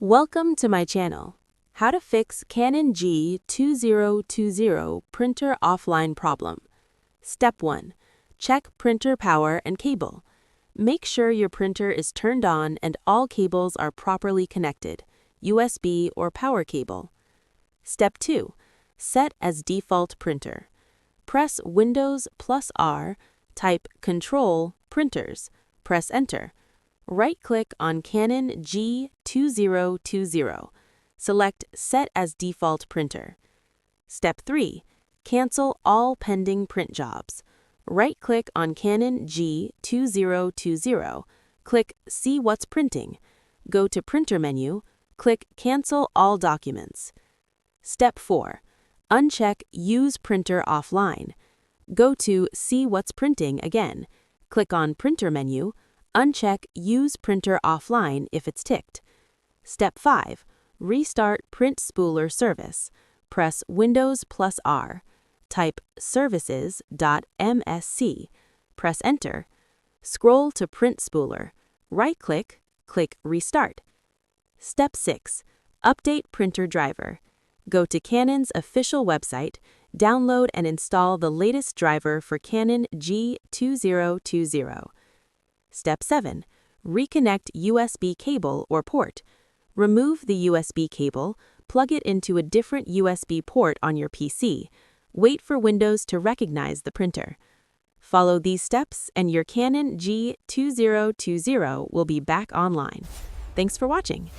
Welcome to my channel. How to fix Canon G2020 printer offline problem. Step 1. Check printer power and cable. Make sure your printer is turned on and all cables are properly connected, USB or power cable. Step 2. Set as default printer. Press Windows plus R, type Control Printers, press Enter. Right-click on Canon G2020. Select Set as Default Printer. Step 3. Cancel all pending print jobs. Right-click on Canon G2020. Click See What's Printing. Go to Printer menu. Click Cancel All Documents. Step 4. Uncheck Use Printer Offline. Go to See What's Printing again. Click on Printer menu. Uncheck Use Printer Offline if it's ticked. Step 5. Restart Print Spooler Service. Press Windows plus R. Type services.msc. Press Enter. Scroll to Print Spooler. Right-click, click Restart. Step 6. Update Printer Driver. Go to Canon's official website, download and install the latest driver for Canon G2020. Step 7. Reconnect USB cable or port. Remove the USB cable, plug it into a different USB port on your PC. Wait for Windows to recognize the printer. Follow these steps and your Canon G2020 will be back online. Thanks for watching.